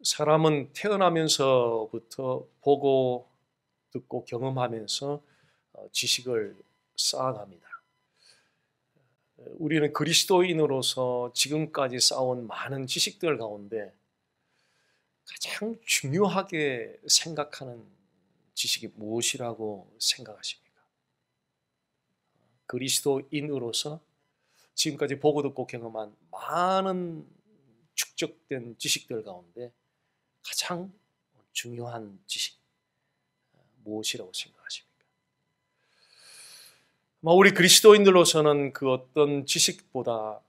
사람은 태어나면서부터 보고 듣고 경험하면서 지식을 쌓아갑니다. 우리는 그리스도인으로서 지금까지 쌓아온 많은 지식들 가운데 가장 중요하게 생각하는 지식이 무엇이라고 생각하십니까? 그리스도인으로서 지금까지 보고 듣고 경험한 많은 축적된 지식들 가운데 가장 중요한 지식 무엇이라고 생각하십니까? 우리 그리스도인들로서는 그 어떤 지식보다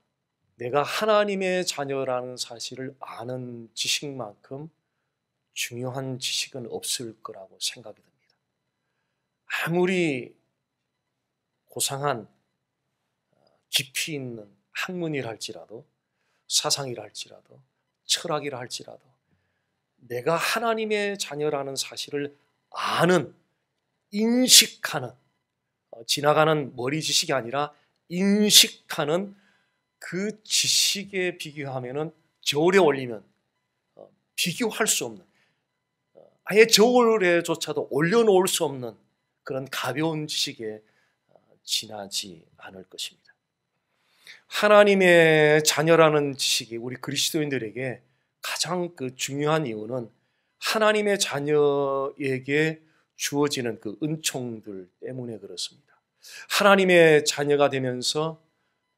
내가 하나님의 자녀라는 사실을 아는 지식만큼 중요한 지식은 없을 거라고 생각이 듭니다. 아무리 고상한 깊이 있는 학문이라 할지라도, 사상이라 할지라도, 철학이라 할지라도 내가 하나님의 자녀라는 사실을 아는, 인식하는, 지나가는 머리 지식이 아니라 인식하는 그 지식에 비교하면은 저울에 올리면 비교할 수 없는, 아예 저울에조차도 올려놓을 수 없는 그런 가벼운 지식에 지나지 않을 것입니다. 하나님의 자녀라는 지식이 우리 그리스도인들에게 가장 중요한 이유는 하나님의 자녀에게 주어지는 그 은총들 때문에 그렇습니다. 하나님의 자녀가 되면서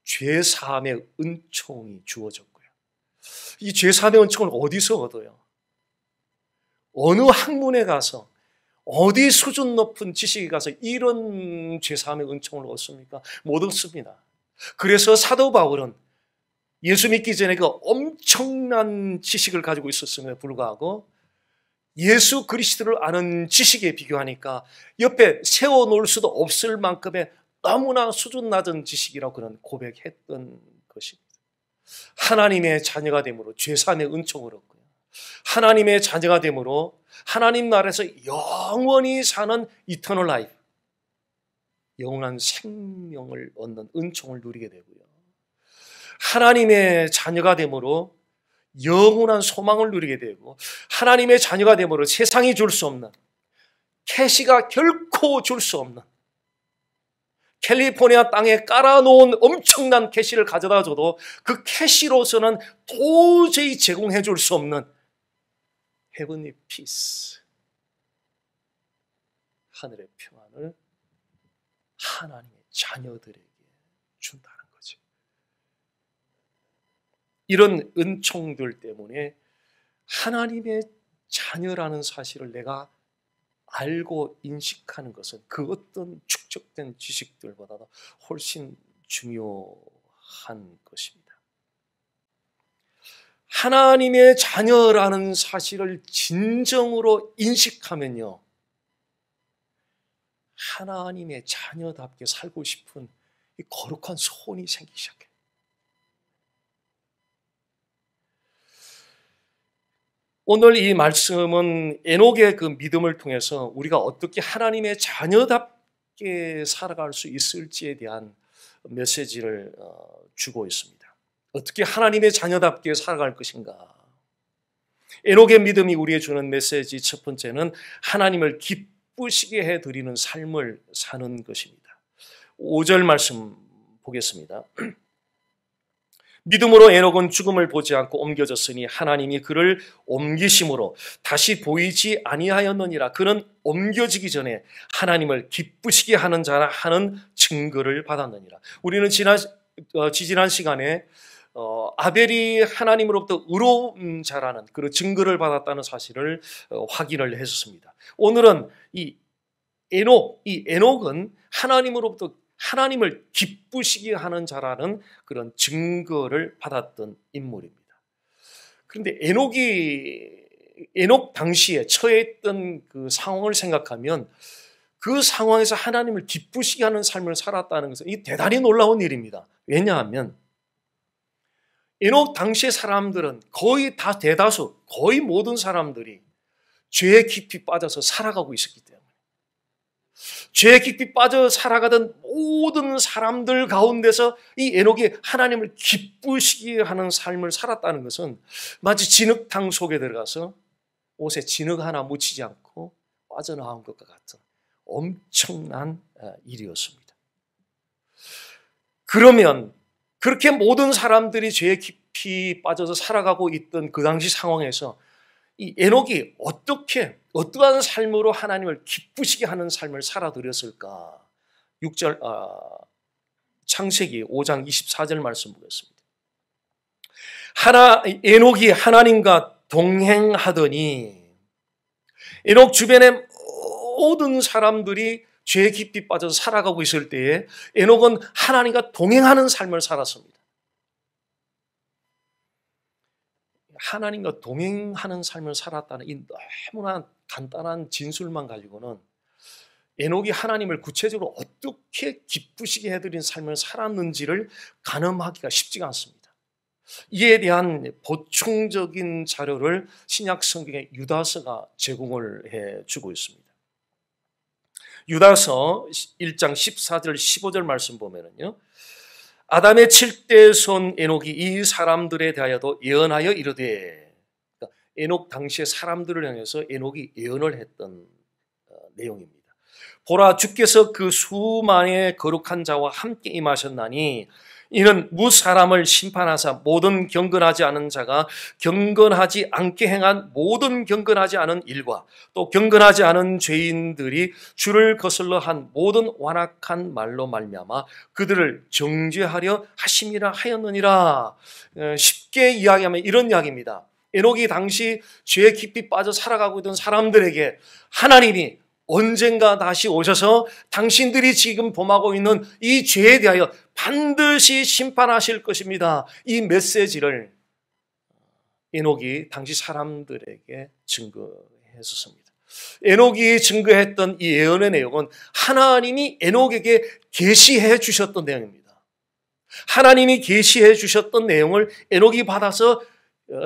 죄사함의 은총이 주어졌고요. 이 죄사함의 은총을 어디서 얻어요? 어느 학문에 가서, 어디 수준 높은 지식에 가서 이런 죄사함의 은총을 얻습니까? 못 얻습니다. 그래서 사도 바울은 예수 믿기 전에 그 엄청난 지식을 가지고 있었음에도 불구하고 예수 그리스도를 아는 지식에 비교하니까 옆에 세워놓을 수도 없을 만큼의 너무나 수준 낮은 지식이라고 그는 고백했던 것입니다. 하나님의 자녀가 됨으로 죄사함의 은총을 얻고요, 하나님의 자녀가 됨으로 하나님 나라에서 영원히 사는 이터널 라이프, 영원한 생명을 얻는 은총을 누리게 되고요, 하나님의 자녀가 됨으로 영원한 소망을 누리게 되고, 하나님의 자녀가 됨으로 세상이 줄 수 없는, 캐시가 결코 줄 수 없는, 캘리포니아 땅에 깔아놓은 엄청난 캐시를 가져다 줘도 그 캐시로서는 도저히 제공해 줄 수 없는 헤븐리 피스, 하늘의 평안을 하나님의 자녀들에게 준다는 거죠. 이런 은총들 때문에 하나님의 자녀라는 사실을 내가 알고 인식하는 것은 그 어떤 축적된 지식들보다도 훨씬 중요한 것입니다. 하나님의 자녀라는 사실을 진정으로 인식하면요, 하나님의 자녀답게 살고 싶은 이 거룩한 소원이 생기기 시작해요. 오늘 이 말씀은 에녹의 그 믿음을 통해서 우리가 어떻게 하나님의 자녀답게 살아갈 수 있을지에 대한 메시지를 주고 있습니다. 어떻게 하나님의 자녀답게 살아갈 것인가? 에녹의 믿음이 우리에게 주는 메시지 첫 번째는 하나님을 기쁘시게 해드리는 삶을 사는 것입니다. 5절 말씀 보겠습니다. 믿음으로 에녹은 죽음을 보지 않고 옮겨졌으니 하나님이 그를 옮기심으로 다시 보이지 아니하였느니라. 그는 옮겨지기 전에 하나님을 기쁘시게 하는 자라 하는 증거를 받았느니라. 우리는 지지난 시간에 아벨이 하나님으로부터 의로운 자라는 그런 증거를 받았다는 사실을 확인을 했었습니다. 오늘은 이 에녹은 하나님으로부터 하나님을 기쁘시게 하는 자라는 그런 증거를 받았던 인물입니다. 그런데 에녹 당시에 처했던 그 상황을 생각하면 그 상황에서 하나님을 기쁘시게 하는 삶을 살았다는 것은 이 대단히 놀라운 일입니다. 왜냐하면 에녹 당시의 사람들은 거의 다 대다수, 거의 모든 사람들이 죄에 깊이 빠져서 살아가고 있었기 때문에, 죄에 깊이 빠져 살아가던 모든 사람들 가운데서 이 에녹이 하나님을 기쁘시게 하는 삶을 살았다는 것은 마치 진흙탕 속에 들어가서 옷에 진흙 하나 묻히지 않고 빠져나온 것과 같은 엄청난 일이었습니다. 그러면 그렇게 모든 사람들이 죄에 깊이 빠져서 살아가고 있던 그 당시 상황에서 이 에녹이 어떠한 삶으로 하나님을 기쁘시게 하는 삶을 살아들였을까? 6절 창세기 5장 24절 말씀 보겠습니다. 에녹이 하나님과 동행하더니, 에녹 주변의 모든 사람들이 죄에 깊이 빠져서 살아가고 있을 때에 에녹은 하나님과 동행하는 삶을 살았습니다. 하나님과 동행하는 삶을 살았다는 이 너무나 간단한 진술만 가지고는 에녹이 하나님을 구체적으로 어떻게 기쁘시게 해드린 삶을 살았는지를 가늠하기가 쉽지가 않습니다. 이에 대한 보충적인 자료를 신약 성경의 유다서가 제공을 해주고 있습니다. 유다서 1장 14절 15절 말씀 보면은요, 아담의 7대 손 에녹이 이 사람들에 대하여도 예언하여 이르되, 그러니까 에녹 당시의 사람들을 향해서 에녹이 예언을 했던 내용입니다. 보라, 주께서 그 수만의 거룩한 자와 함께 임하셨나니 이는 무사람을 심판하사 모든 경건하지 않은 자가 경건하지 않게 행한 모든 경건하지 않은 일과 또 경건하지 않은 죄인들이 주를 거슬러 한 모든 완악한 말로 말미암아 그들을 정죄하려 하심이라 하였느니라. 쉽게 이야기하면 이런 이야기입니다. 에녹이 당시 죄에 깊이 빠져 살아가고 있던 사람들에게 하나님이 언젠가 다시 오셔서 당신들이 지금 범하고 있는 이 죄에 대하여 반드시 심판하실 것입니다. 이 메시지를 에녹이 당시 사람들에게 증거했었습니다. 에녹이 증거했던 이 예언의 내용은 하나님이 에녹에게 계시해 주셨던 내용입니다. 하나님이 계시해 주셨던 내용을 에녹이 받아서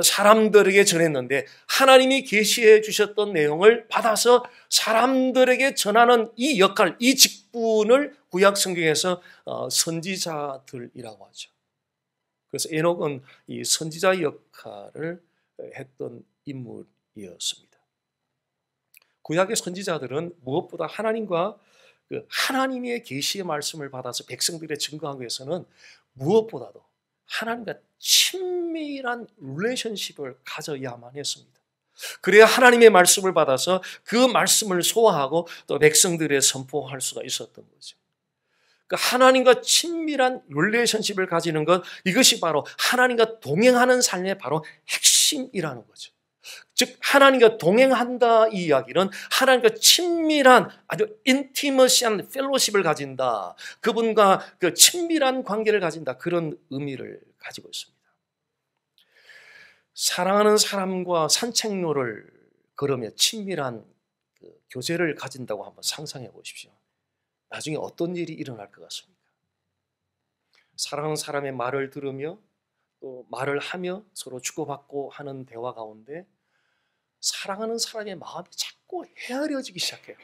사람들에게 전했는데, 하나님이 계시해 주셨던 내용을 받아서 사람들에게 전하는 이 역할, 이 직분을 구약 성경에서 선지자들이라고 하죠. 그래서 에녹은 이 선지자 역할을 했던 인물이었습니다. 구약의 선지자들은 무엇보다 하나님과 하나님의 계시의 말씀을 받아서 백성들의 증거하기 위해서는 무엇보다도 하나님과 친밀한 릴레이션십을 가져야만 했습니다. 그래야 하나님의 말씀을 받아서 그 말씀을 소화하고 또 백성들에 선포할 수가 있었던 거죠. 그러니까 하나님과 친밀한 릴레이션십을 가지는 것, 이것이 바로 하나님과 동행하는 삶의 바로 핵심이라는 거죠. 즉 하나님과 동행한다, 이 이야기는 하나님과 친밀한 아주 인티머시한 펠로십을 가진다, 그분과 그 친밀한 관계를 가진다, 그런 의미를 가지고 있습니다. 사랑하는 사람과 산책로를 걸으며 친밀한 교제를 가진다고 한번 상상해 보십시오. 나중에 어떤 일이 일어날 것 같습니까? 사랑하는 사람의 말을 들으며 또 말을 하며 서로 주고받고 하는 대화 가운데 사랑하는 사람의 마음이 자꾸 헤아려지기 시작해요.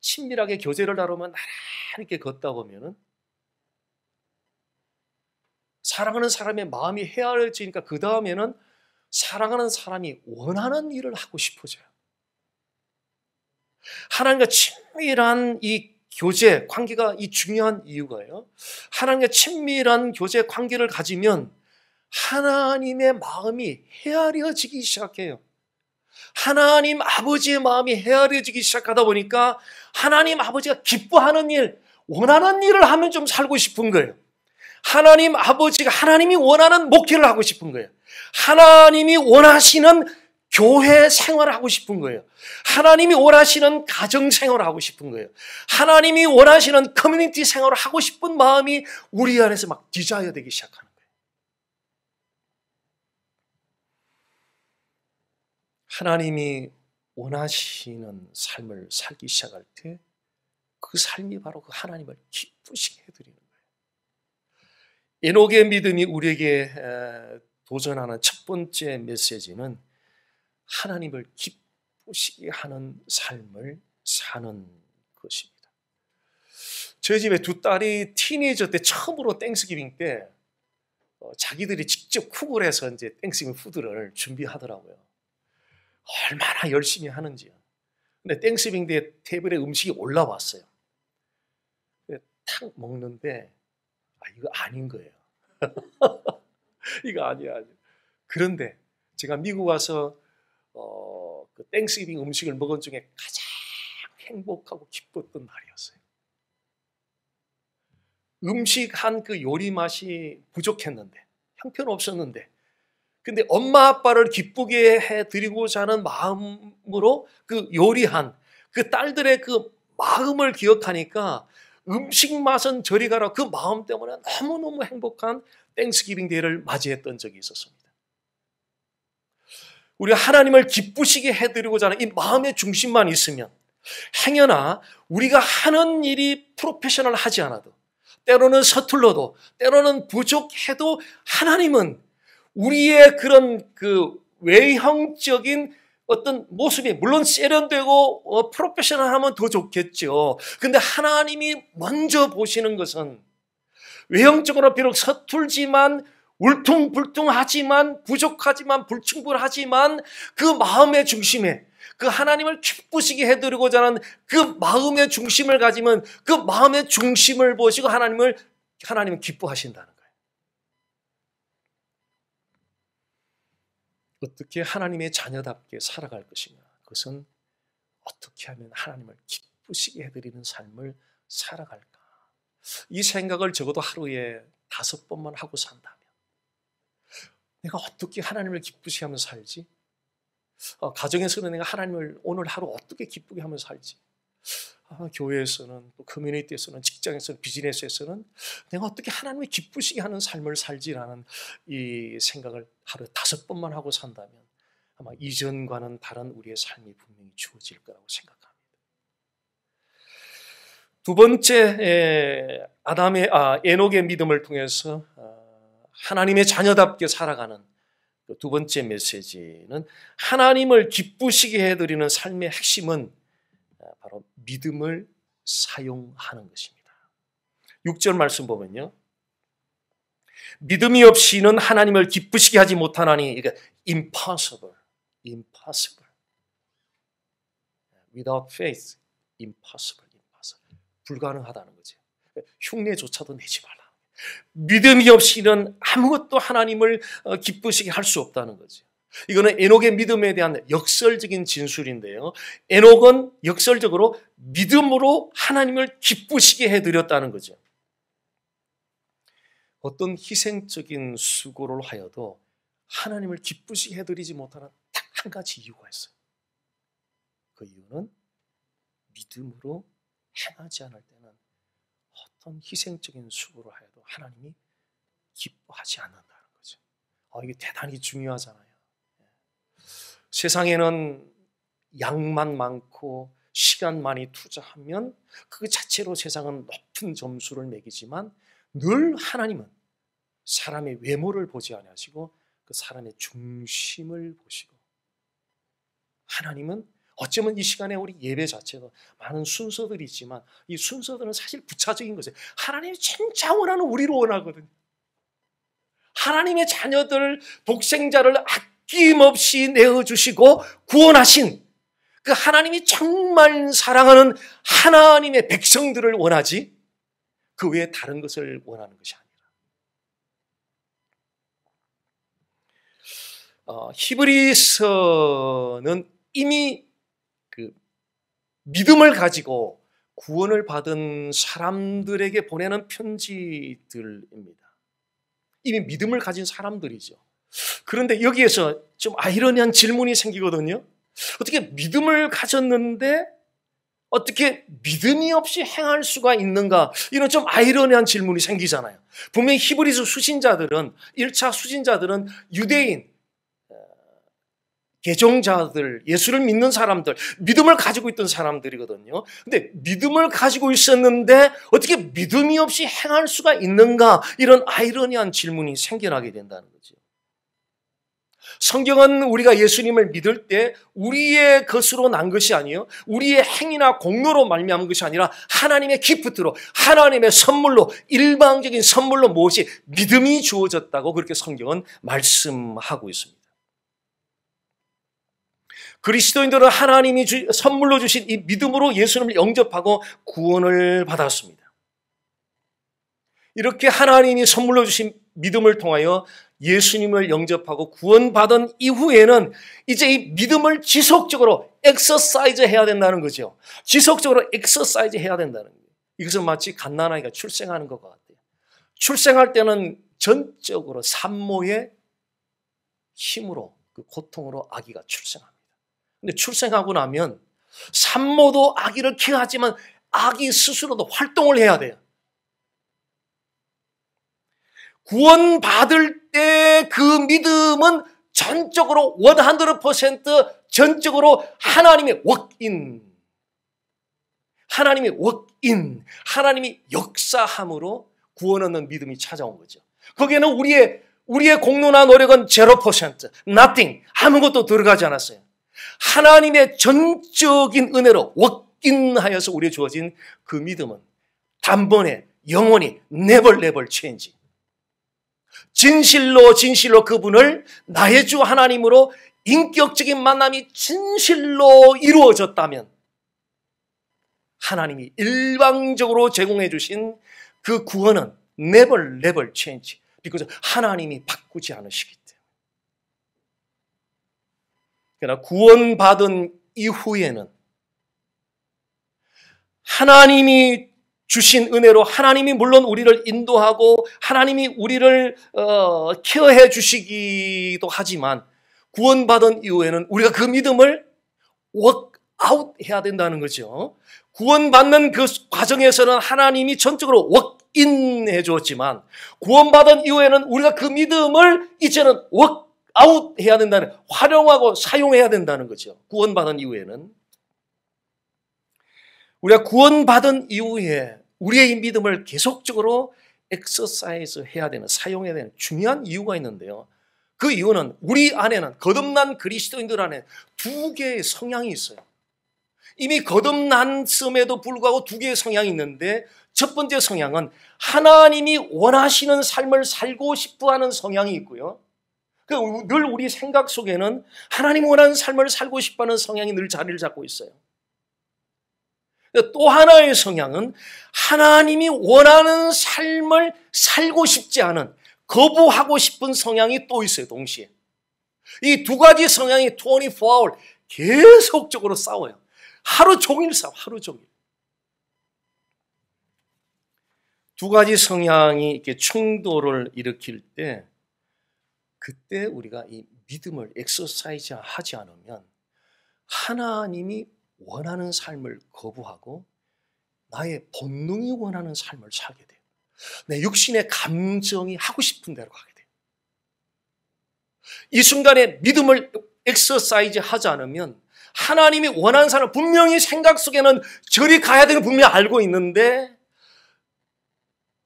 친밀하게 교제를 나누면 나란히 이렇게 걷다 보면은 사랑하는 사람의 마음이 헤아려지니까 그 다음에는 사랑하는 사람이 원하는 일을 하고 싶어져요. 하나님과 친밀한 이 교제 관계가 이 중요한 이유가요, 하나님과 친밀한 교제 관계를 가지면 하나님의 마음이 헤아려지기 시작해요. 하나님 아버지의 마음이 헤아려지기 시작하다 보니까 하나님 아버지가 기뻐하는 일, 원하는 일을 하면 좀 살고 싶은 거예요. 하나님 아버지가 하나님이 원하는 목회를 하고 싶은 거예요. 하나님이 원하시는 교회 생활을 하고 싶은 거예요. 하나님이 원하시는 가정 생활을 하고 싶은 거예요. 하나님이 원하시는 커뮤니티 생활을 하고 싶은 마음이 우리 안에서 막 디자이어 되기 시작하는 거예요. 하나님이 원하시는 삶을 살기 시작할 때 그 삶이 바로 그 하나님을 기쁘시게 해드리는 거예요. 에녹의 믿음이 우리에게 도전하는 첫 번째 메시지는 하나님을 기쁘시게 하는 삶을 사는 것입니다. 저희 집에 두 딸이 티네이저 때 처음으로 땡스기빙 때 자기들이 직접 쿡을 해서 이제 땡스기빙 푸드를 준비하더라고요. 얼마나 열심히 하는지요. 근데 땡스기빙 때 테이블에 음식이 올라왔어요. 탁 먹는데 이거 아닌 거예요. 이거 아니야. 그런데 제가 미국 와서 그 땡스기빙 음식을 먹은 중에 가장 행복하고 기뻤던 날이었어요. 음식한 그 요리 맛이 부족했는데, 형편없었는데, 근데 엄마 아빠를 기쁘게 해드리고자 하는 마음으로 그 요리한 그 딸들의 그 마음을 기억하니까 음식 맛은 저리 가라 그 마음 때문에 너무너무 행복한 땡스기빙 데이를 맞이했던 적이 있었습니다. 우리 하나님을 기쁘시게 해드리고자 하는 이 마음의 중심만 있으면 행여나 우리가 하는 일이 프로페셔널하지 않아도, 때로는 서툴러도, 때로는 부족해도 하나님은 우리의 그런 그 외형적인 어떤 모습이 물론 세련되고 프로페셔널하면 더 좋겠죠. 근데 하나님이 먼저 보시는 것은 외형적으로 비록 서툴지만 울퉁불퉁하지만 부족하지만 불충분하지만 그 마음의 중심에 그 하나님을 기쁘시게 해드리고자 하는 그 마음의 중심을 가지면 그 마음의 중심을 보시고 하나님은 기뻐하신다는 거예요. 어떻게 하나님의 자녀답게 살아갈 것이냐, 그것은 어떻게 하면 하나님을 기쁘시게 해드리는 삶을 살아갈까. 이 생각을 적어도 하루에 5번만 하고 산다면 내가 어떻게 하나님을 기쁘시게 하면서 살지? 가정에서는 내가 하나님을 오늘 하루 어떻게 기쁘게 하면서 살지? 교회에서는, 또 커뮤니티에서는, 직장에서는, 비즈니스에서는 내가 어떻게 하나님을 기쁘시게 하는 삶을 살지라는 이 생각을 하루에 5번만 하고 산다면 아마 이전과는 다른 우리의 삶이 분명히 주어질 거라고 생각합니다. 두 번째, 에녹의 믿음을 통해서 하나님의 자녀답게 살아가는 두 번째 메시지는, 하나님을 기쁘시게 해드리는 삶의 핵심은 바로 믿음을 사용하는 것입니다. 6절 말씀 보면요, 믿음이 없이는 하나님을 기쁘시게 하지 못하나니, 이게 impossible. Without faith, impossible. 불가능하다는 거죠. 흉내조차도 내지 말라. 믿음이 없이는 아무것도 하나님을 기쁘시게 할 수 없다는 거죠. 이거는 에녹의 믿음에 대한 역설적인 진술인데요, 에녹은 역설적으로 믿음으로 하나님을 기쁘시게 해드렸다는 거죠. 어떤 희생적인 수고를 하여도 하나님을 기쁘시게 해드리지 못하는 딱 한 가지 이유가 있어요. 그 이유는 믿음으로 행하지 않을 때는 어떤 희생적인 수고를 하여도 하나님이 기뻐하지 않는다는 거죠. 이게 대단히 중요하잖아요. 세상에는 양만 많고 시간 많이 투자하면 그 자체로 세상은 높은 점수를 매기지만, 늘 하나님은 사람의 외모를 보지 아니하시고 그 사람의 중심을 보시고, 하나님은 어쩌면 이 시간에 우리 예배 자체도 많은 순서들이 있지만 이 순서들은 사실 부차적인 거죠. 하나님이 진짜 원하는 우리를 원하거든요. 하나님의 자녀들, 독생자를 아낌없이 내어주시고 구원하신 그 하나님이 정말 사랑하는 하나님의 백성들을 원하지, 그 외에 다른 것을 원하는 것이 아니라. 히브리서는 이미 그 믿음을 가지고 구원을 받은 사람들에게 보내는 편지들입니다. 이미 믿음을 가진 사람들이죠. 그런데 여기에서 좀 아이러니한 질문이 생기거든요. 어떻게 믿음을 가졌는데 어떻게 믿음이 없이 행할 수가 있는가? 이런 좀 아이러니한 질문이 생기잖아요. 분명히 히브리서 수신자들은, 1차 수신자들은 유대인, 개종자들, 예수를 믿는 사람들, 믿음을 가지고 있던 사람들이거든요. 근데 믿음을 가지고 있었는데 어떻게 믿음이 없이 행할 수가 있는가? 이런 아이러니한 질문이 생겨나게 된다는 거죠. 성경은 우리가 예수님을 믿을 때 우리의 것으로 난 것이 아니에요. 우리의 행위나 공로로 말미암은 것이 아니라 하나님의 기프트로, 하나님의 선물로, 일방적인 선물로 무엇이 믿음이 주어졌다고 그렇게 성경은 말씀하고 있습니다. 그리스도인들은 하나님이 선물로 주신 이 믿음으로 예수님을 영접하고 구원을 받았습니다. 이렇게 하나님이 선물로 주신 믿음을 통하여 예수님을 영접하고 구원받은 이후에는 이제 이 믿음을 지속적으로 엑서사이즈 해야 된다는 거죠. 지속적으로 엑서사이즈 해야 된다는 거예요. 이것은 마치 갓난아이가 출생하는 것 같아요. 출생할 때는 전적으로 산모의 힘으로, 그 고통으로 아기가 출생합니다. 근데 출생하고 나면 산모도 아기를 케어하지만 아기 스스로도 활동을 해야 돼요. 구원받을 때 그 믿음은 전적으로 100% 전적으로 하나님의 워크인, 하나님이 역사함으로 구원 얻는 믿음이 찾아온 거죠. 거기에는 우리의 공로나 노력은 0%, nothing, 아무것도 들어가지 않았어요. 하나님의 전적인 은혜로 워크인하여서 우리에 주어진 그 믿음은 단번에 영원히 never change. 진실로 그분을 나의 주 하나님으로 인격적인 만남이 진실로 이루어졌다면 하나님이 일방적으로 제공해 주신 그 구원은 never change. because 하나님이 바꾸지 않으시기 때문에. 그러나 구원받은 이후에는 하나님이 주신 은혜로 하나님이 물론 우리를 인도하고 하나님이 우리를 케어해 주시기도 하지만 구원받은 이후에는 우리가 그 믿음을 워크아웃 해야 된다는 거죠. 구원받는 그 과정에서는 하나님이 전적으로 워크인 해주었지만 구원받은 이후에는 우리가 그 믿음을 이제는 워크아웃 해야 된다는, 활용하고 사용해야 된다는 거죠. 구원받은 이후에는. 우리가 구원받은 이후에 우리의 이 믿음을 계속적으로 엑서사이즈 해야 되는, 사용해야 되는 중요한 이유가 있는데요. 그 이유는 우리 안에는, 거듭난 그리스도인들 안에 두 개의 성향이 있어요. 이미 거듭났음에도 불구하고 두 개의 성향이 있는데 첫 번째 성향은 하나님이 원하시는 삶을 살고 싶어하는 성향이 있고요. 늘 우리 생각 속에는 하나님이 원하는 삶을 살고 싶어하는 성향이 늘 자리를 잡고 있어요. 또 하나의 성향은 하나님이 원하는 삶을 살고 싶지 않은, 거부하고 싶은 성향이 또 있어요, 동시에. 이 두 가지 성향이 24hour 계속적으로 싸워요. 하루 종일 싸워, 하루 종일. 두 가지 성향이 이렇게 충돌을 일으킬 때, 그때 우리가 이 믿음을 엑서사이즈 하지 않으면 하나님이 원하는 삶을 거부하고 나의 본능이 원하는 삶을 살게 돼요. 내 육신의 감정이 하고 싶은 대로 가게 돼요. 이 순간에 믿음을 엑서사이즈 하지 않으면 하나님이 원하는 삶을 분명히 생각 속에는 저리 가야 되는 분명히 알고 있는데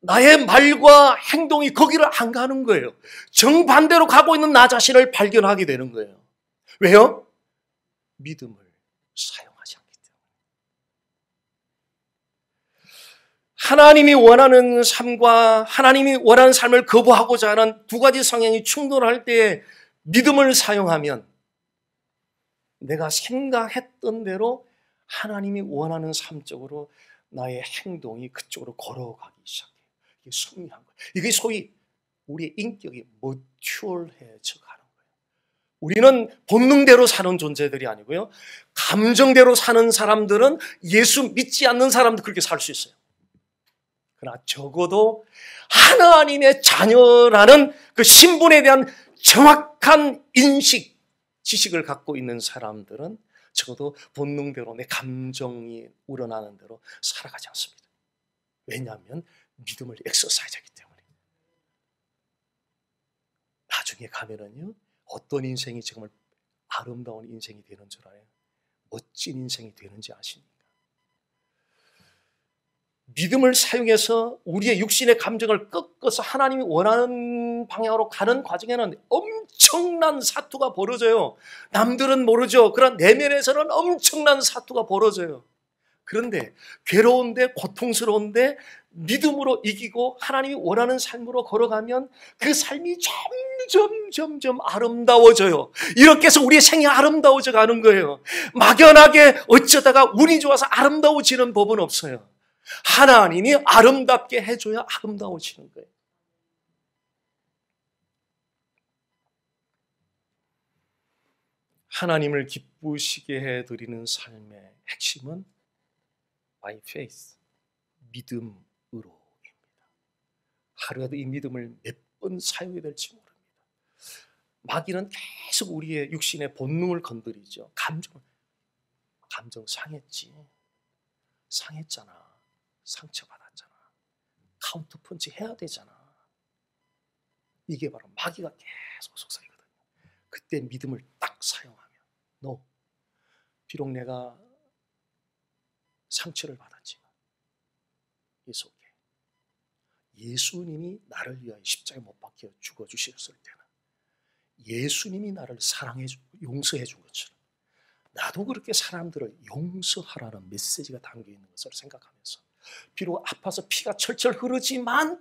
나의 말과 행동이 거기를 안 가는 거예요. 정반대로 가고 있는 나 자신을 발견하게 되는 거예요. 왜요? 믿음을 사용하지 않기 때문에. 하나님이 원하는 삶과 하나님이 원하는 삶을 거부하고자 하는 두 가지 성향이 충돌할 때 믿음을 사용하면 내가 생각했던 대로 하나님이 원하는 삶 쪽으로 나의 행동이 그쪽으로 걸어가기 시작해요. 이게 승리한 거예요. 이게 소위 우리의 인격이 머튜얼해져 가는 거예요. 우리는 본능대로 사는 존재들이 아니고요. 감정대로 사는 사람들은 예수 믿지 않는 사람도 그렇게 살 수 있어요. 그러나 적어도 하나님의 자녀라는 그 신분에 대한 정확한 인식, 지식을 갖고 있는 사람들은 적어도 본능대로 내 감정이 우러나는 대로 살아가지 않습니다. 왜냐하면 믿음을 엑서사이즈하기 때문에. 나중에 가면은요, 어떤 인생이 정말 아름다운 인생이 되는 줄 알아요? 멋진 인생이 되는지 아십니까? 믿음을 사용해서 우리의 육신의 감정을 꺾어서 하나님이 원하는 방향으로 가는 과정에는 엄청난 사투가 벌어져요. 남들은 모르죠. 그러나 내면에서는 엄청난 사투가 벌어져요. 그런데 괴로운데 고통스러운데 믿음으로 이기고 하나님이 원하는 삶으로 걸어가면 그 삶이 점점 아름다워져요. 이렇게 해서 우리의 생이 아름다워져 가는 거예요. 막연하게 어쩌다가 운이 좋아서 아름다워지는 법은 없어요. 하나님이 아름답게 해줘야 아름다워지는 거예요. 하나님을 기쁘시게 해드리는 삶의 핵심은 by faith, 믿음으로입니다. 하루에도 이 믿음을 몇 번 사용해야 될지 모릅니다. 마귀는 계속 우리의 육신의 본능을 건드리죠. 감정 상했잖아. 상처받았잖아. 카운터 펀치 해야 되잖아. 이게 바로 마귀가 계속 속삭이거든요. 그때 믿음을 딱 사용하면 비록 내가 상처를 받았지만 이 속에 예수님이 나를 위하여 십자가에 못 박혀 죽어주셨을 때는 예수님이 나를 사랑해주고 용서해준 것처럼 나도 그렇게 사람들을 용서하라는 메시지가 담겨있는 것을 생각하면서 비록 아파서 피가 철철 흐르지만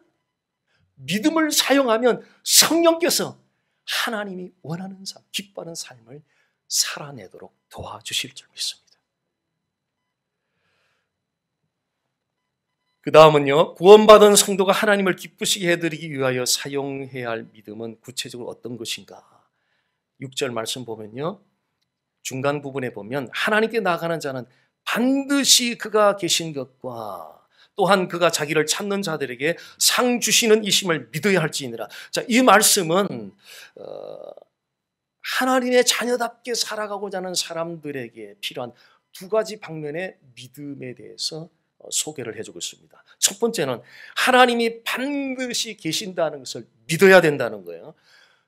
믿음을 사용하면 성령께서 하나님이 원하는 삶, 기뻐하는 삶을 살아내도록 도와주실 줄 믿습니다. 그 다음은요, 구원받은 성도가 하나님을 기쁘시게 해드리기 위하여 사용해야 할 믿음은 구체적으로 어떤 것인가? 6절 말씀 보면요, 중간 부분에 보면 하나님께 나아가는 자는 반드시 그가 계신 것과 또한 그가 자기를 찾는 자들에게 상 주시는 이심을 믿어야 할지니라. 자, 이 말씀은 하나님의 자녀답게 살아가고자 하는 사람들에게 필요한 두 가지 방면의 믿음에 대해서 소개를 해주고 있습니다. 첫 번째는 하나님이 반드시 계신다는 것을 믿어야 된다는 거예요.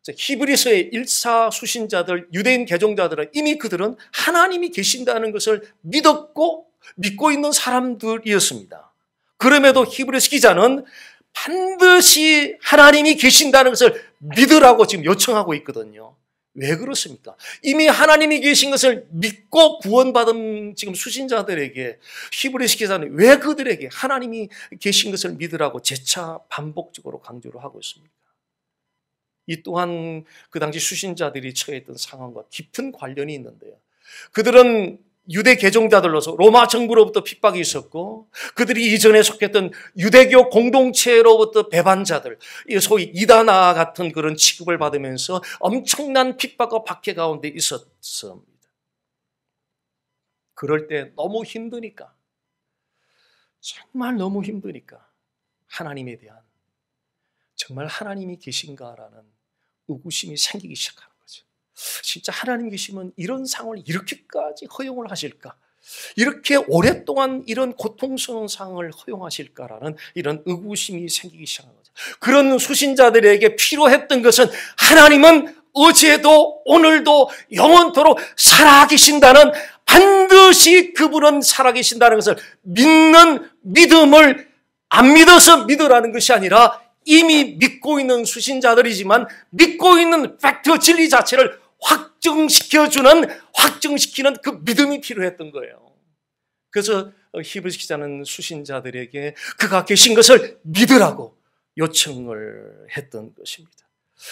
히브리서의 일사수신자들, 유대인 개종자들은 이미 그들은 하나님이 계신다는 것을 믿고 있는 사람들이었습니다. 그럼에도 히브리서 기자는 반드시 하나님이 계신다는 것을 믿으라고 지금 요청하고 있거든요. 왜 그렇습니까? 이미 하나님이 계신 것을 믿고 구원받은 지금 수신자들에게 히브리서 기자는 왜 그들에게 하나님이 계신 것을 믿으라고 재차 반복적으로 강조를 하고 있습니까? 이 또한 그 당시 수신자들이 처했던 상황과 깊은 관련이 있는데요. 그들은 유대 개종자들로서 로마 정부로부터 핍박이 있었고 그들이 이전에 속했던 유대교 공동체로부터 배반자들, 소위 이단아 같은 그런 취급을 받으면서 엄청난 핍박과 박해 가운데 있었습니다. 그럴 때 너무 힘드니까, 정말 너무 힘드니까 하나님에 대한 정말 하나님이 계신가라는 의구심이 생기기 시작하는 거죠. 진짜 하나님 계시면 이런 상황을 이렇게까지 허용을 하실까? 이렇게 오랫동안 이런 고통스러운 상황을 허용하실까라는 이런 의구심이 생기기 시작한 거죠. 그런 수신자들에게 필요했던 것은 하나님은 어제도 오늘도 영원토록 살아계신다는, 반드시 그분은 살아계신다는 것을 믿는 믿음을 안 믿어서 믿으라는 것이 아니라 이미 믿고 있는 수신자들이지만 믿고 있는 팩트 진리 자체를 확증시키는 그 믿음이 필요했던 거예요. 그래서 히브리서 기자는 수신자들에게 그가 계신 것을 믿으라고 요청을 했던 것입니다.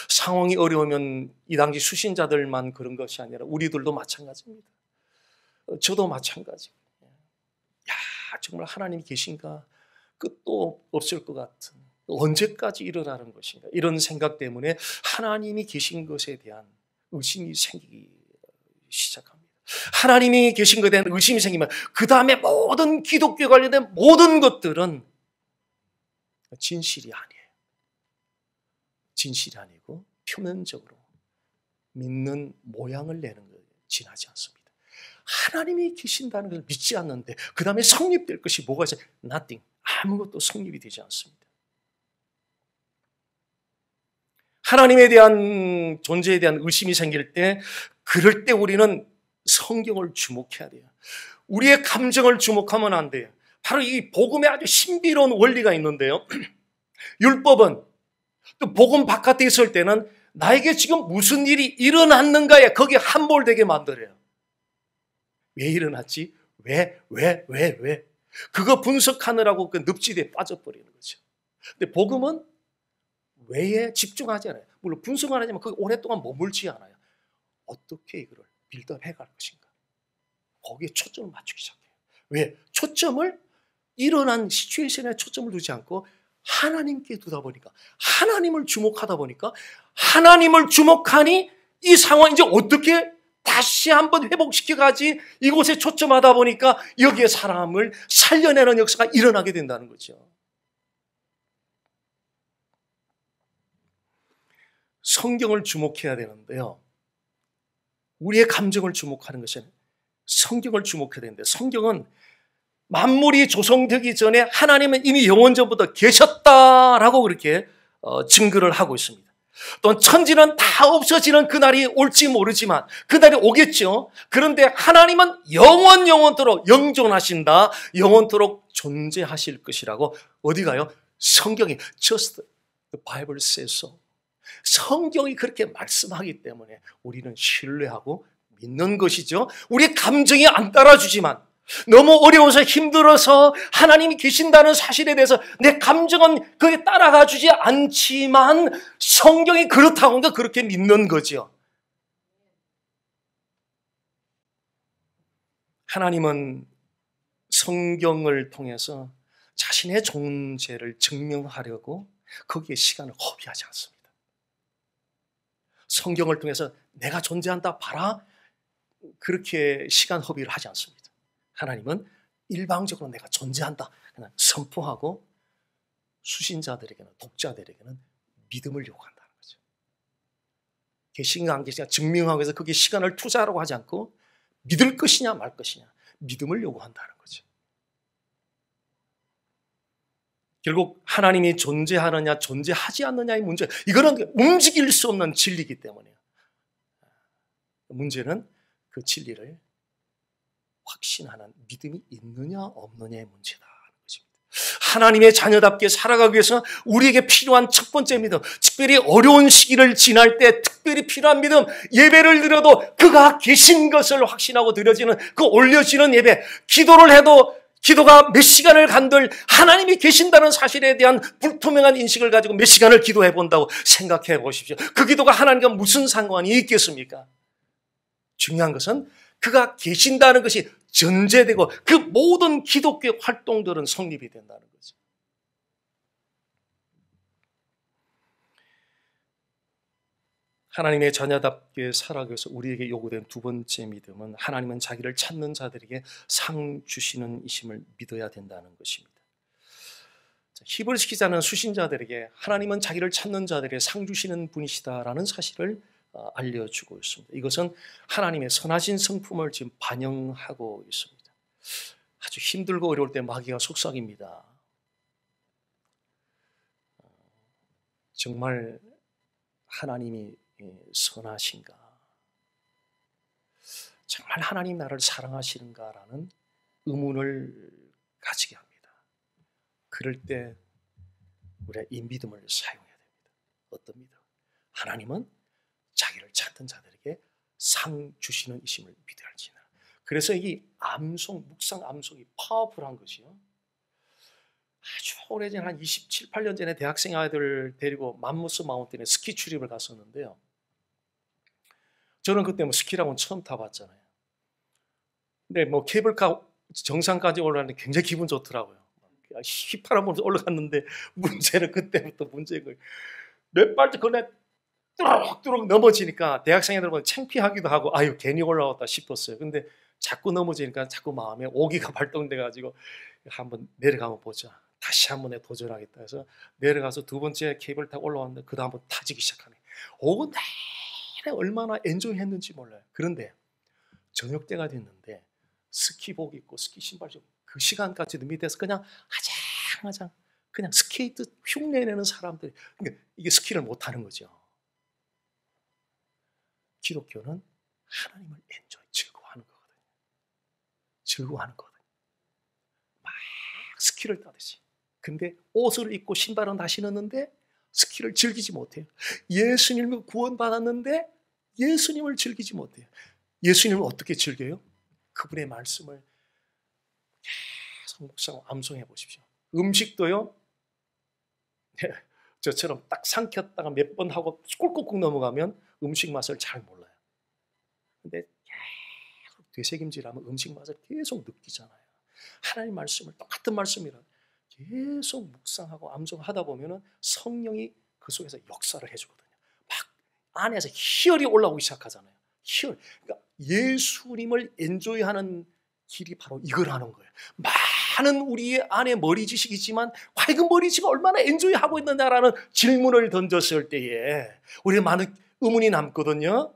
상황이 어려우면 이 당시 수신자들만 그런 것이 아니라 우리들도 마찬가지입니다. 저도 마찬가지고, 정말 하나님이 계신가? 끝도 없을 것 같은, 언제까지 일어나는 것인가? 이런 생각 때문에 하나님이 계신 것에 대한 의심이 생기기 시작합니다. 하나님이 계신 것에 대한 의심이 생기면 그 다음에 모든 기독교에 관련된 모든 것들은 진실이 아니에요. 진실이 아니고 표면적으로 믿는 모양을 내는 것에 지나지 않습니다. 하나님이 계신다는 것을 믿지 않는데 그 다음에 성립될 것이 뭐가 있어요? Nothing. 아무것도 성립이 되지 않습니다. 하나님에 대한 존재에 대한 의심이 생길 때, 그럴 때 우리는 성경을 주목해야 돼요. 우리의 감정을 주목하면 안 돼요. 바로 이 복음에 아주 신비로운 원리가 있는데요. 율법은 또 복음 바깥에 있을 때는 나에게 지금 무슨 일이 일어났는가에 거기에 함몰되게 만들어요. 왜 일어났지? 왜? 그거 분석하느라고 그 늪지대에 빠져버리는 거죠. 근데 복음은 왜에 집중하지 않아요. 물론 분석은 하지만 거기 오랫동안 머물지 않아요. 어떻게 이거를 빌드업 해갈 것인가. 거기에 초점을 맞추기 시작해요. 왜? 초점을 일어난 시츄에이션에 초점을 두지 않고 하나님께 두다 보니까, 하나님을 주목하다 보니까, 하나님을 주목하니 이 상황 이제 어떻게 다시 한번 회복시켜가지 이곳에 초점하다 보니까 여기에 사람을 살려내는 역사가 일어나게 된다는 거죠. 성경을 주목해야 되는데요. 우리의 감정을 주목하는 것은 성경을 주목해야 되는데, 성경은 만물이 조성되기 전에 하나님은 이미 영원전부터 계셨다라고 그렇게 증거를 하고 있습니다. 또 천지는 다 없어지는 그날이 올지 모르지만 그날이 오겠죠. 그런데 하나님은 영원토록 영존하신다. 영원토록 존재하실 것이라고 어디 가요? 성경이 just the Bible says so. 성경이 그렇게 말씀하기 때문에 우리는 신뢰하고 믿는 것이죠. 우리의 감정이 안 따라주지만, 너무 어려워서 힘들어서 하나님이 계신다는 사실에 대해서 내 감정은 그게 따라가 주지 않지만 성경이 그렇다고 하니까 그렇게 믿는 거죠. 하나님은 성경을 통해서 자신의 존재를 증명하려고 거기에 시간을 허비하지 않습니다. 성경을 통해서 내가 존재한다 봐라, 그렇게 시간 허비를 하지 않습니다. 하나님은 일방적으로 내가 존재한다 그냥 선포하고 수신자들에게는, 독자들에게는 믿음을 요구한다는 거죠. 계신가 안 계신가 증명하기 위해서 거기에 시간을 투자하라고 하지 않고 믿을 것이냐 말 것이냐 믿음을 요구한다는 거죠. 결국 하나님이 존재하느냐 존재하지 않느냐의 문제, 이거는 움직일 수 없는 진리이기 때문에요. 문제는 그 진리를 확신하는 믿음이 있느냐 없느냐의 문제다. 하나님의 자녀답게 살아가기 위해서 우리에게 필요한 첫 번째 믿음, 특별히 어려운 시기를 지날 때 특별히 필요한 믿음, 예배를 드려도 그가 계신 것을 확신하고 드려지는 그 올려지는 예배, 기도를 해도 기도가 몇 시간을 간들 하나님이 계신다는 사실에 대한 불투명한 인식을 가지고 몇 시간을 기도해 본다고 생각해 보십시오. 그 기도가 하나님과 무슨 상관이 있겠습니까? 중요한 것은 그가 계신다는 것이 전제되고 그 모든 기독교의 활동들은 성립이 된다는 거죠. 하나님의 자녀답게 살아가기 위해서 우리에게 요구된 두 번째 믿음은 하나님은 자기를 찾는 자들에게 상 주시는 이심을 믿어야 된다는 것입니다. 히브리서 기자는 수신자들에게 하나님은 자기를 찾는 자들에게 상 주시는 분이시다라는 사실을 알려주고 있습니다. 이것은 하나님의 선하신 성품을 지금 반영하고 있습니다. 아주 힘들고 어려울 때 마귀가 속삭입니다. 정말 하나님이 선하신가? 정말 하나님 나를 사랑하시는가라는 의문을 가지게 합니다. 그럴 때 우리가 이 믿음을 사용해야 됩니다. 어떤 믿음? 하나님은 자기를 찾는 자들에게 상 주시는 이심을 믿어야 할지니라. 그래서 이 암송, 묵상 암송이 파워풀한 것이요. 아주 오래전 한 27, 8년 전에 대학생 아이들 데리고 맘모스 마운틴에 스키 출입을 갔었는데요. 저는 그때 뭐 스키라고는 처음 타봤잖아요. 근데 뭐 케이블카 정상까지 올라가는데 굉장히 기분 좋더라고요. 휘파람 보면서 올라갔는데 문제는 그때부터 문제인 거예요. 몇 발짝 그네 뚜럭뚜럭 넘어지니까 대학생 애들은 창피하기도 하고 아유 괜히 올라왔다 싶었어요. 근데 자꾸 넘어지니까 자꾸 마음에 오기가 발동돼가지고 한번 내려가면 보자. 다시 한번 도전하겠다 해서 내려가서 두 번째 케이블 타고 올라왔는데 그 다음부터 타지기 시작하네. 오고 내내 얼마나 엔조이 했는지 몰라요. 그런데 저녁 때가 됐는데 스키복 입고 스키 신발 좀 그 시간까지도 밑에서 그냥 아장아장 그냥 스케이트 흉내내는 사람들이, 그러니까 이게 스키를 못하는 거죠. 기독교는 하나님을 엔조이, 즐거워하는 거거든요. 즐거워하는 거거든요. 스키를 타듯이. 근데 옷을 입고 신발은 다시 넣는데 스키를 즐기지 못해요. 예수님을 구원받았는데 예수님을 즐기지 못해요. 예수님을 어떻게 즐겨요? 그분의 말씀을 계속 묵상하고 암송해 보십시오. 음식도요, 저처럼 딱 삼켰다가 몇 번 하고 꿀꿀꿀 넘어가면 음식 맛을 잘 몰라요. 근데 계속 되새김질하면 음식 맛을 계속 느끼잖아요. 하나님 말씀을 똑같은 말씀이라 계속 묵상하고 암송하다 보면은 성령이 그 속에서 역사를 해주거든요. 막 안에서 희열이 올라오기 시작하잖아요. 희열. 그러니까 예수님을 엔조이하는 길이 바로 이걸 하는 거예요. 많은 우리의 안에 머리 지식이 있지만 과연 그 머리 지식을 얼마나 엔조이하고 있느냐라는 질문을 던졌을 때에 우리의 많은 의문이 남거든요.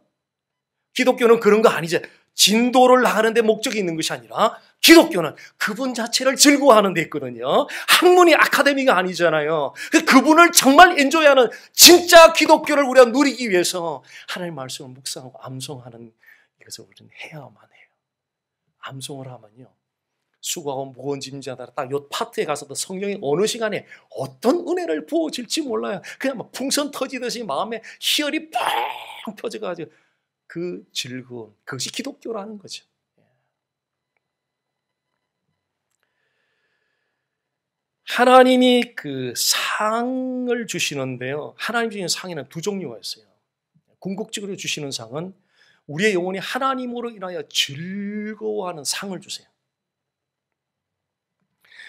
기독교는 그런 거 아니죠. 진도를 나가는 데 목적이 있는 것이 아니라 기독교는 그분 자체를 즐거워하는 데 있거든요. 학문이 아카데미가 아니잖아요. 그분을 정말 엔조이하는 진짜 기독교를 우리가 누리기 위해서 하나님의 말씀을 묵상하고 암송하는 이것을 우리는 해야만 해요. 암송을 하면요, 수고하고 무거운 짐 자들아 딱 요 파트에 가서도 성령이 어느 시간에 어떤 은혜를 부어질지 몰라요. 그냥 막 풍선 터지듯이 마음에 희열이 팡 펴져가지고 그 즐거움, 그것이 기독교라는 거죠. 하나님이 그 상을 주시는데요, 하나님 주시는 상에는 두 종류가 있어요. 궁극적으로 주시는 상은 우리의 영혼이 하나님으로 인하여 즐거워하는 상을 주세요.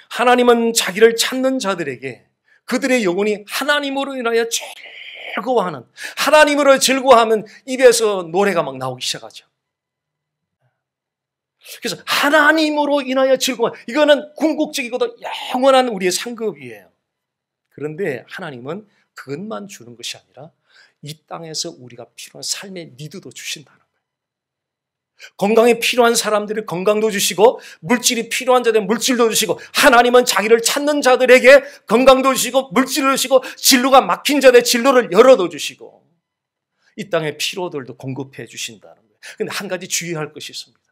하나님은 자기를 찾는 자들에게 그들의 영혼이 하나님으로 인하여 즐거워하는, 하나님으로 즐거워하면 입에서 노래가 막 나오기 시작하죠. 그래서 하나님으로 인하여 즐거워, 이거는 궁극적이고도 영원한 우리의 상급이에요. 그런데 하나님은 그것만 주는 것이 아니라 이 땅에서 우리가 필요한 삶의 니드도 주신다는 거예요. 건강이 필요한 사람들이 건강도 주시고 물질이 필요한 자들은 물질도 주시고, 하나님은 자기를 찾는 자들에게 건강도 주시고 물질을 주시고 진로가 막힌 자들의 진로를 열어도 주시고 이 땅의 필요들도 공급해 주신다는 거예요. 그런데 한 가지 주의할 것이 있습니다.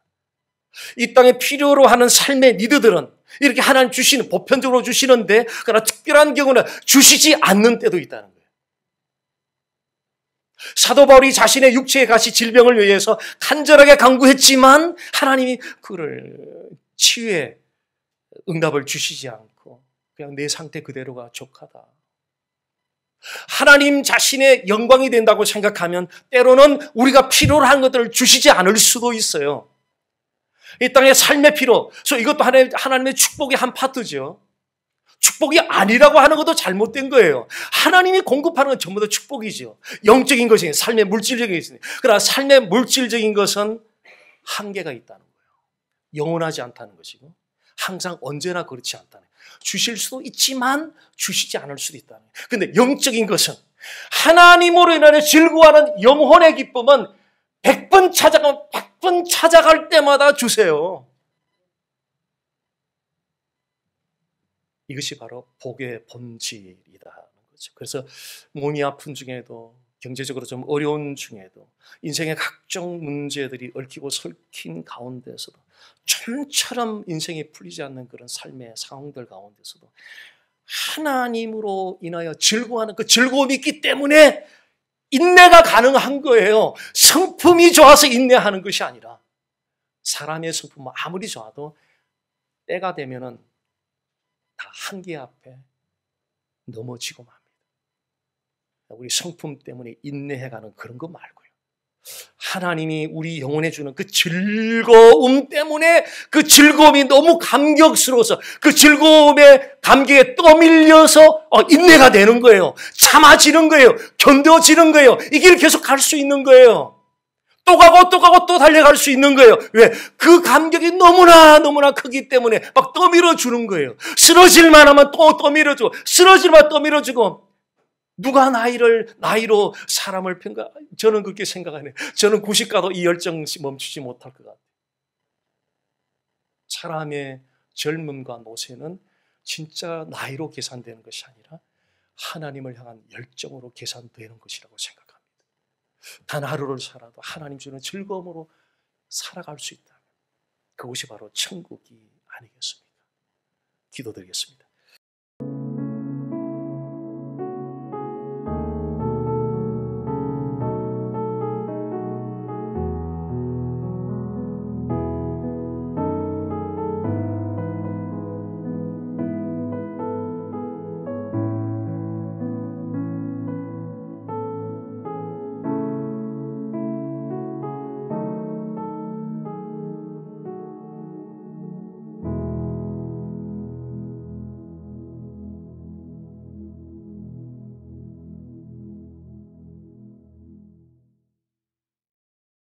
이 땅에 필요로 하는 삶의 니드들은 이렇게 하나님 주시는, 보편적으로 주시는데 그러나 특별한 경우는 주시지 않는 때도 있다는 거예요. 사도 바울이 자신의 육체의 가시 질병을 위해서 간절하게 간구했지만 하나님이 그를 치유의 응답을 주시지 않고 그냥 내 상태 그대로가 족하다. 하나님 자신의 영광이 된다고 생각하면 때로는 우리가 필요로 한 것들을 주시지 않을 수도 있어요. 이 땅의 삶의 필요, 그래서 이것도 하나님의 축복의 한 파트죠. 축복이 아니라고 하는 것도 잘못된 거예요. 하나님이 공급하는 건 전부 다 축복이죠. 영적인 것이 삶의 물질적인 것이. 그러나 삶의 물질적인 것은 한계가 있다는 거예요. 영원하지 않다는 것이고 항상 언제나 그렇지 않다는 거예요. 주실 수도 있지만 주시지 않을 수도 있다는 거예요. 그런데 영적인 것은 하나님으로 인하여 즐거워하는 영혼의 기쁨은 100번 찾아갈 때마다 주세요. 이것이 바로 복의 본질이라는 거죠. 그래서 몸이 아픈 중에도, 경제적으로 좀 어려운 중에도, 인생의 각종 문제들이 얽히고 설킨 가운데서도, 좀처럼 인생이 풀리지 않는 그런 삶의 상황들 가운데서도 하나님으로 인하여 즐거워하는 그 즐거움이 있기 때문에 인내가 가능한 거예요. 성품이 좋아서 인내하는 것이 아니라 사람의 성품은 아무리 좋아도 때가 되면은 다 한계 앞에 넘어지고 맙니다. 우리 성품 때문에 인내해가는 그런 거 말고요. 하나님이 우리 영혼에 주는 그 즐거움 때문에 그 즐거움이 너무 감격스러워서 그 즐거움의 감격에 떠밀려서 인내가 되는 거예요. 참아지는 거예요. 견뎌지는 거예요. 이 길을 계속 갈 수 있는 거예요. 또 가고 또 가고 또 달려갈 수 있는 거예요. 왜? 그 감격이 너무나 크기 때문에 막 떠밀어 주는 거예요. 쓰러질만 하면 또 떠밀어주고, 쓰러질만 떠밀어주고. 누가 나이로 사람을 평가? 저는 그렇게 생각하네요. 저는 90 가도 이 열정 멈추지 못할 것 같아요. 사람의 젊음과 노쇠는 진짜 나이로 계산되는 것이 아니라 하나님을 향한 열정으로 계산되는 것이라고 생각합니다. 단 하루를 살아도 하나님 주는 즐거움으로 살아갈 수 있다. 그것이 바로 천국이 아니겠습니까? 기도드리겠습니다.